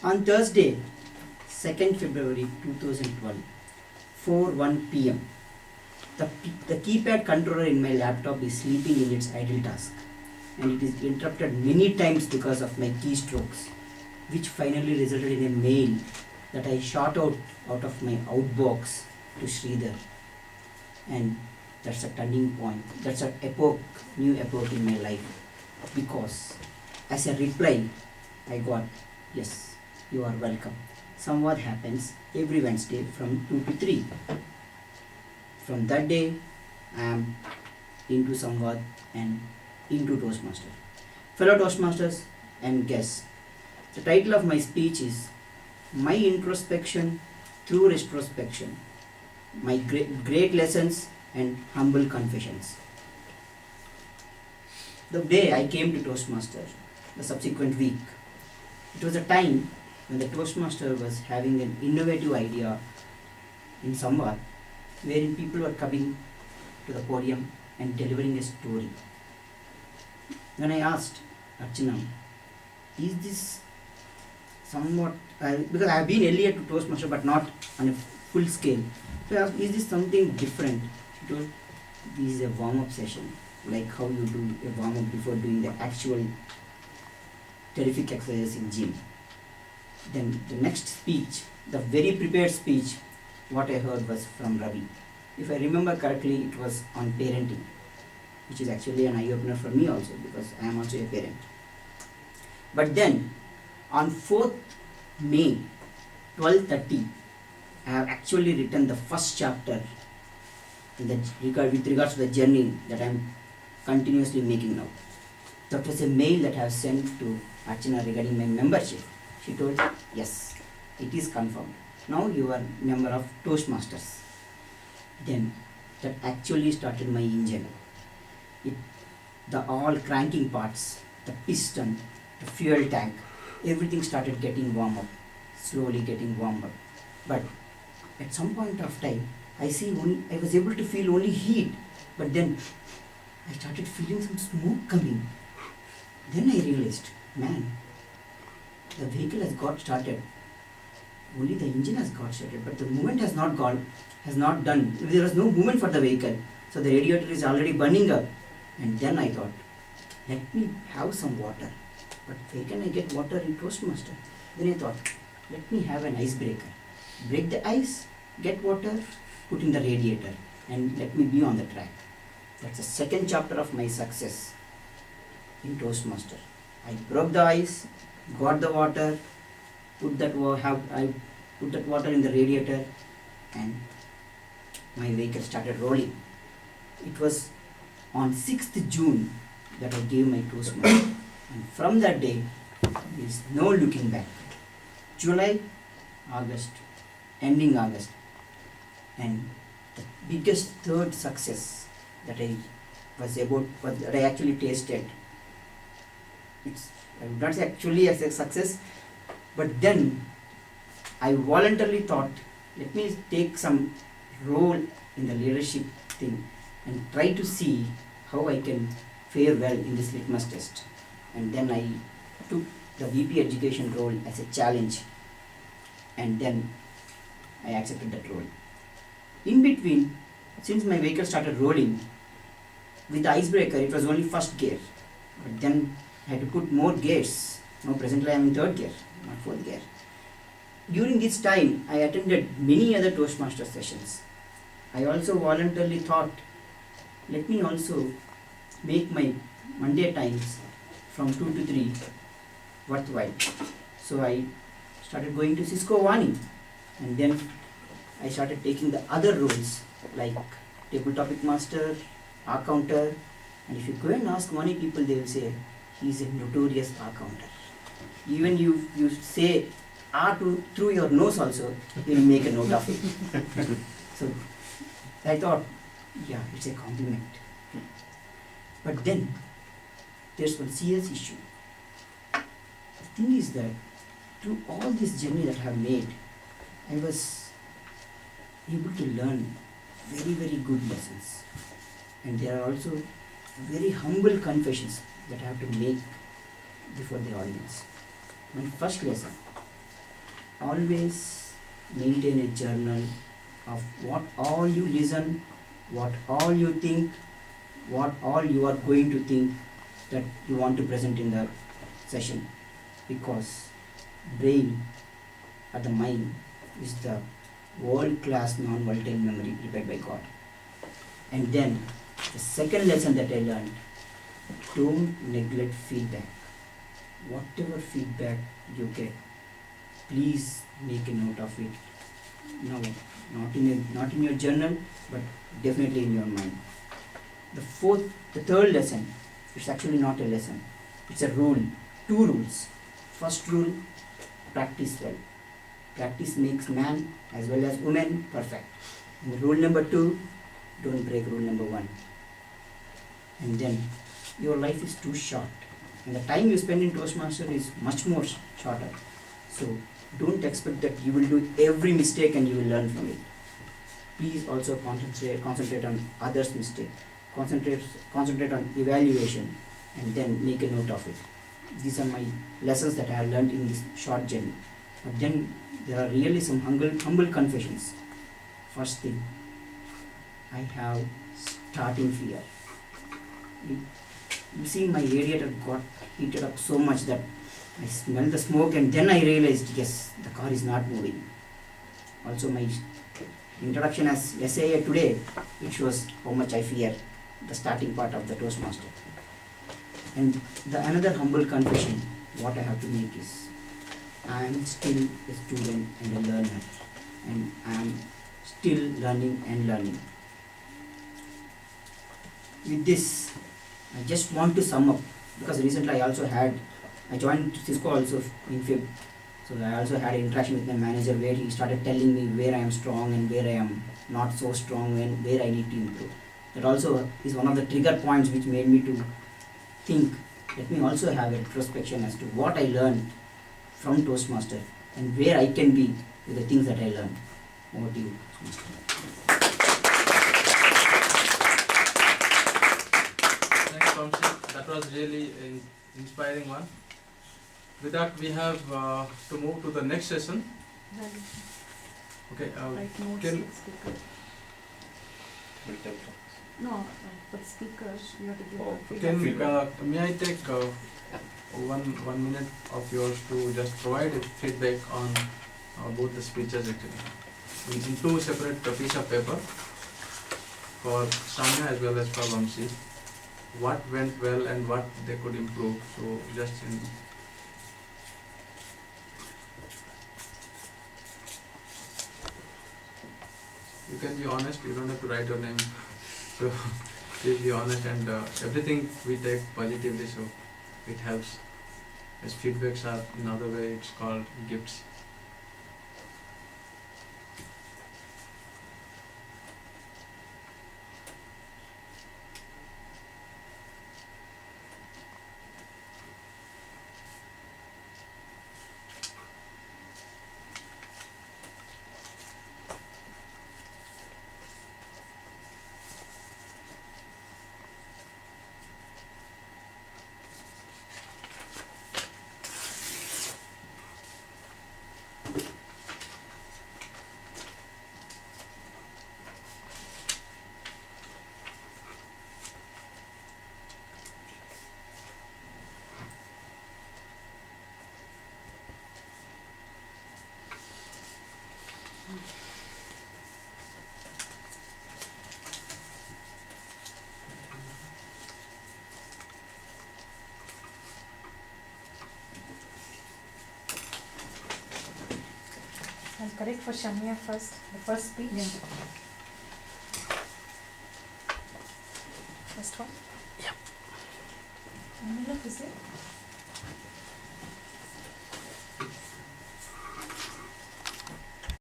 On Thursday, 2nd February 2012, 4:1 p.m., the keypad controller in my laptop is sleeping in its idle task, and it is interrupted many times because of my keystrokes, which finally resulted in a mail that I shot out of my outbox to Sridhar. And that's a turning point. That's a new epoch in my life, because as a reply, I got, "Yes, you are welcome. Samvad happens every Wednesday from 2 to 3. From that day, I am into Samvad and into Toastmaster. Fellow Toastmasters and guests, the title of my speech is My Introspection Through Retrospection, My Great Lessons and Humble Confessions. The day I came to Toastmaster, the subsequent week, it was a time when the Toastmaster was having an innovative idea in Samvad, wherein people were coming to the podium and delivering a story. When I asked Archana, is this somewhat, because I have been earlier to Toastmaster but not on a full scale, so I asked, is this something different? She told, this is a warm-up session, like how you do a warm-up before doing the actual terrific exercise in gym. Then the next speech, the very prepared speech, what I heard was from Ravi. If I remember correctly, it was on parenting, which is actually an eye-opener for me also, because I am also a parent. But then, on 4th May, 12:30, I have actually written the first chapter with regards to the journey that I am continuously making now. That was a mail that I have sent to Archana regarding my membership. She told, yes, it is confirmed. Now you are member of Toastmasters. Then that actually started my engine. The all cranking parts, the piston, the fuel tank, everything started getting warm up, slowly getting warm up. But at some point of time, I was able to feel only heat, but then I started feeling some smoke coming. Then I realized, man, the vehicle has got started. Only the engine has got started, but the movement has not done. There was no movement for the vehicle, so the radiator is already burning up. And then I thought, let me have some water. But where can I get water in Toastmaster? Then I thought, let me have an icebreaker. Break the ice, get water, put in the radiator, and let me be on the track. That's the second chapter of my success in Toastmaster. I broke the ice, got the water, put that water in the radiator, and my vehicle started rolling. It was on 6th June that I gave my Toastmaster, and from that day, there is no looking back. July, August, ending August, and the biggest third success that I actually tasted. I would not say actually as a success, but then I voluntarily thought, let me take some role in the leadership thing and try to see how I can fare well in this litmus test. And then I took the VP education role as a challenge, and then I accepted that role. In between, since my vehicle started rolling, with the icebreaker it was only first gear, but then I had to put more gears. Now presently I am in third gear, not fourth gear. During this time, I attended many other Toastmaster sessions. I also voluntarily thought, let me also make my Monday times from 2 to 3 worthwhile. So I started going to Cisco Vani, and then I started taking the other roles like table topic master, R-counter, and if you go and ask Vani people, they will say, he is a notorious R-counter. Even you say R through your nose also, he will make a note of it. So I thought, yeah, it's a compliment. But then, there's one serious issue. The thing is that through all this journey that I have made, I was able to learn very, very good lessons. And there are also very humble confessions that I have to make before the audience. My first lesson, always maintain a journal of what all you listen, what all you think, what all you are going to think that you want to present in the session, because brain or the mind is the world-class non-volatile memory prepared by God. And then the second lesson that I learned, don't neglect feedback. Whatever feedback you get, please make a note of it. No, not in your journal, but definitely in your mind. The third lesson, it's actually not a lesson, it's a rule, 2 rules. First rule, practice well. Practice makes man as well as woman perfect. And rule number 2, don't break rule number 1. And then your life is too short, and the time you spend in Toastmaster is much more shorter. So don't expect that you will do every mistake and you will learn from it. Please also concentrate on others' mistake. Concentrate on evaluation, and then make a note of it. These are my lessons that I have learned in this short journey. But then there are really some humble confessions. First thing, I have starting fear. You see, my radiator got heated up so much that I smelled the smoke, and then I realized, yes, the car is not moving. Also, my introduction as SAA today, it shows how much I fear the starting part of the Toastmaster. And another humble confession, what I have to make is, I am still a student and a learner, and I am still learning and learning. With this, I just want to sum up, because recently I joined Cisco also in Feb. So I also had an interaction with my manager where he started telling me where I am strong and where I am not so strong and where I need to improve. That also is one of the trigger points which made me to think, let me also have a introspection as to what I learned from Toastmaster and where I can be with the things that I learned. Over to you, Thanks, Vamsi. That was really an inspiring one. With that, we have to move to the next session. Okay. Like notes can with speaker. No, but speakers, you have to give can feedback. may I take one minute of yours to just provide feedback on both the speeches actually in 2 separate pieces of paper for Samya as well as for Vamsi. What went well and what they could improve. So just in you can be honest, you don't have to write your name. So please be honest, and everything we take positively, so it helps. As feedbacks are another way, it's called gifts. I'll correct for Shamia first, the first speech. Yeah. First one? Yep. Is it?